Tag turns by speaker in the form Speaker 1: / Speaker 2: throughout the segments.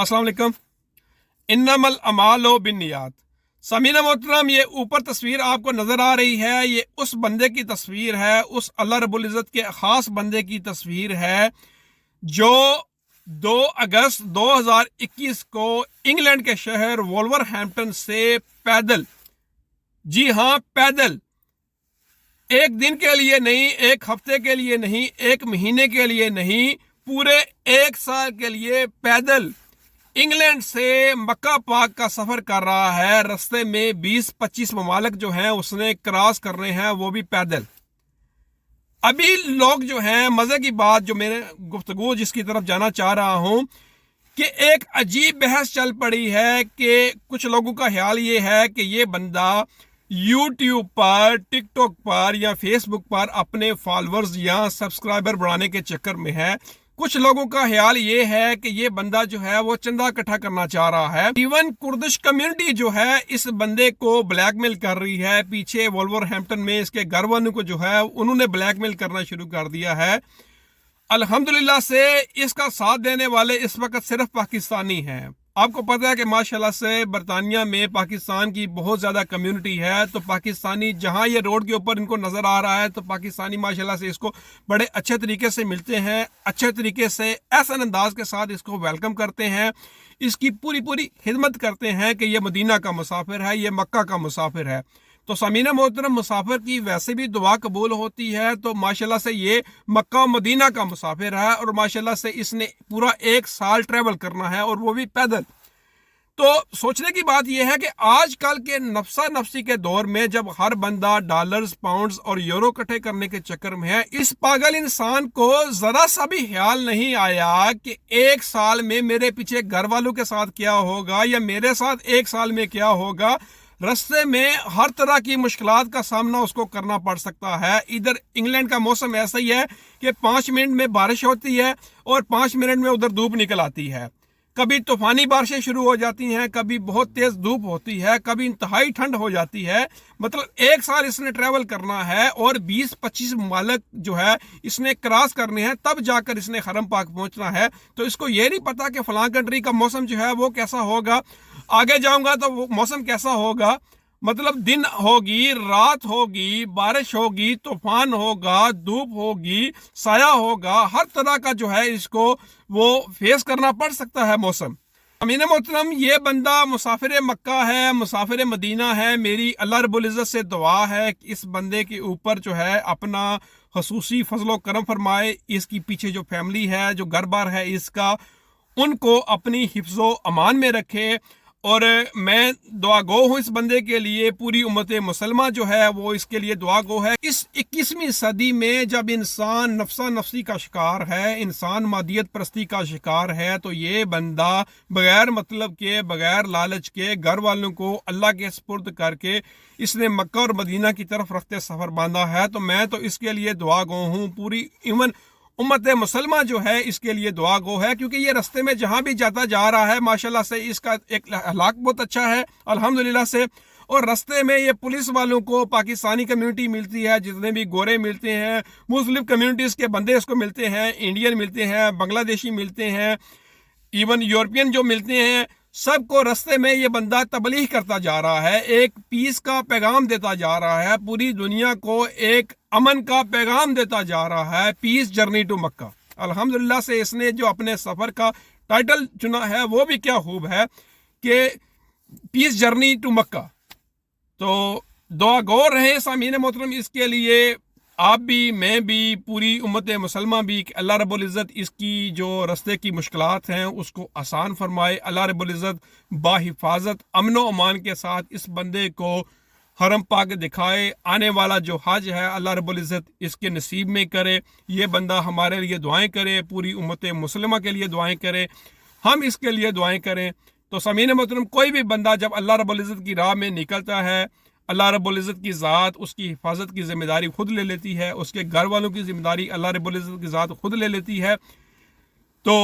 Speaker 1: अस्सलाम वालेकुम। इन्नमल अमालो बिन्नियात। समीना मोहतरम, ये ऊपर तस्वीर आपको नजर आ रही है, ये उस बंदे की तस्वीर है, उस अल्लाह रब्बुल इज़्ज़त के खास बंदे की तस्वीर है जो 2 अगस्त 2021 को इंग्लैंड के शहर वोल्वरहैम्पटन से पैदल, जी हाँ पैदल, एक दिन के लिए नहीं, एक हफ्ते के लिए नहीं, एक महीने के लिए नहीं, पूरे 1 साल के लिए पैदल इंग्लैंड से मक्का पाक का सफर कर रहा है। रास्ते में 20-25 ममालिक जो हैं उसने क्रॉस करने हैं, वो भी पैदल। अभी लोग जो हैं, मजे की बात जो मेरे गुफ्तगू जिसकी तरफ जाना चाह रहा हूं कि एक अजीब बहस चल पड़ी है कि कुछ लोगों का ख्याल ये है कि ये बंदा यूट्यूब पर, टिकटॉक पर या फेसबुक पर अपने फॉलोअर्स या सब्सक्राइबर बढ़ाने के चक्कर में है। कुछ लोगों का ख्याल ये है कि ये बंदा जो है वो चंदा इकट्ठा करना चाह रहा है। इवन कुर्दिश कम्युनिटी जो है इस बंदे को ब्लैकमेल कर रही है। पीछे वोल्वरहैम्पटन में इसके घर वालों को जो है उन्होंने ब्लैकमेल करना शुरू कर दिया है। अल्हम्दुलिल्लाह से इसका साथ देने वाले इस वक्त सिर्फ पाकिस्तानी हैं। आपको पता है कि माशाल्लाह से बरतानिया में पाकिस्तान की बहुत ज़्यादा कम्युनिटी है, तो पाकिस्तानी जहां ये रोड के ऊपर इनको नज़र आ रहा है तो पाकिस्तानी माशाल्लाह से इसको बड़े अच्छे तरीके से मिलते हैं, अच्छे तरीके से एहसन अंदाज के साथ इसको वेलकम करते हैं, इसकी पूरी खिदमत करते हैं कि ये मदीना का मुसाफिर है, ये मक्का का मुसाफिर है। तो समीना मोहतरम, मुसाफिर की वैसे भी दुआ कबूल होती है, तो माशाल्लाह से ये मक्का और मदीना का मुसाफिर है और माशाल्लाह से इसने पूरा 1 साल ट्रैवल करना है और वो भी पैदल। तो सोचने की बात यह है कि आजकल के नफसा नफसी के दौर में जब हर बंदा डॉलर्स, पाउंड्स और यूरो इकट्ठे करने के चक्कर में है, इस पागल इंसान को जरा सा भी ख्याल नहीं आया कि 1 साल में मेरे पीछे घर वालों के साथ क्या होगा या मेरे साथ 1 साल में क्या होगा। रास्ते में हर तरह की मुश्किलात का सामना उसको करना पड़ सकता है। इधर इंग्लैंड का मौसम ऐसा ही है कि 5 मिनट में बारिश होती है और 5 मिनट में उधर धूप निकल आती है। कभी तूफानी बारिशें शुरू हो जाती हैं, कभी बहुत तेज धूप होती है, कभी इंतहाई ठंड हो जाती है। मतलब 1 साल इसने ट्रैवल करना है और 20-25 ममालिक जो है इसने क्रॉस करने हैं, तब जाकर इसने हरम पाक पहुंचना है। तो इसको ये नहीं पता कि फलां कंट्री का मौसम जो है वो कैसा होगा, आगे जाऊंगा तो वो मौसम कैसा होगा। मतलब दिन होगी, रात होगी, बारिश होगी, तूफान होगा, धूप होगी, साया होगा, हर तरह का जो है इसको वो फेस करना पड़ सकता है मौसम। अमीन मोहतरम, ये बंदा मुसाफिर मक्का है, मुसाफिर मदीना है। मेरी अल्लाह रब्बुल इज़्ज़त से दुआ है कि इस बंदे के ऊपर जो है अपना खसूसी फजलो करम फरमाए। इसकी पीछे जो फैमिली है, जो घर बार है इसका, उनको अपनी हिफ्ज़ो अमान में रखे। और मैं दुआ गो हूँ इस बंदे के लिए। पूरी उम्मत मुसलमा जो है वो इसके लिए दुआ गो है। इस 21वीं सदी में जब इंसान नफसा नफसी का शिकार है, इंसान मादियत परस्ती का शिकार है, तो ये बंदा बगैर मतलब के, बगैर लालच के, घर वालों को अल्लाह के सुपुर्द करके इसने मक्का और मदीना की तरफ रखते सफ़र बांधा है। तो मैं तो इसके लिए दुआ गो हूँ। पूरी इवन उम्मत मुसलमान जो है इसके लिए दुआ गो है, क्योंकि ये रास्ते में जहां भी जाता जा रहा है माशाल्लाह से इसका एक हलाक बहुत अच्छा है अल्हम्दुलिल्लाह से। और रास्ते में ये पुलिस वालों को पाकिस्तानी कम्युनिटी मिलती है, जितने भी गोरे मिलते हैं, मुस्लिम कम्युनिटीज़ के बंदे इसको मिलते हैं, इंडियन मिलते हैं, बांग्लादेशी मिलते हैं, इवन यूरोपियन जो मिलते हैं, सबको रास्ते में ये बंदा तबलीग करता जा रहा है, एक पीस का पैगाम देता जा रहा है, पूरी दुनिया को एक अमन का पैगाम देता जा रहा है। पीस जर्नी टू मक्का। अल्हम्दुलिल्लाह से इसने जो अपने सफ़र का टाइटल चुना है वो भी क्या खूब है कि पीस जर्नी टू मक्का। तो दुआ गौर रहे सामीन मोहतरम इसके लिए, आप भी, मैं भी, पूरी उम्मत मुसलमान भी, कि अल्लाह रब्बुल इज़्ज़त इसकी जो रास्ते की मुश्किलात हैं उसको आसान फरमाए। अल्लाह रब्बुल इज़्ज़त बाहिफाजत अमन व अमान के साथ इस बंदे को हरम पाक दिखाए। आने वाला जो हज है अल्लाह रब्बुल इज़्ज़त इसके नसीब में करे। ये बंदा हमारे लिए दुआएं करे, पूरी उम्मत मुसलमा के लिए दुआएं करे, हम इसके लिए दुआएं करें। तो सामीन मोहतरम, कोई भी बंदा जब अल्लाह रब्बुल इज़्ज़त की राह में निकलता है, अल्लाह रब्बुल इज़्ज़त की ज़ात उसकी हिफाजत की ज़िम्मेदारी खुद ले लेती है, उसके घर वालों की ज़िम्मेदारी अल्लाह रब्बुल इज़्ज़त की ज़ात खुद ले लेती है। तो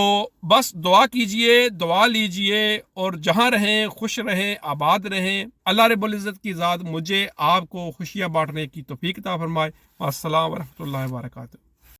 Speaker 1: बस दुआ कीजिए, दुआ लीजिए और जहाँ रहें खुश रहें, आबाद रहें। अल्लाह रब्बुल इज़्ज़त की ज़ात मुझे आपको खुशियाँ बांटने की तौफीक अता फरमाए। अस्सलाम व रहमतुल्लाहि व बरकातहू।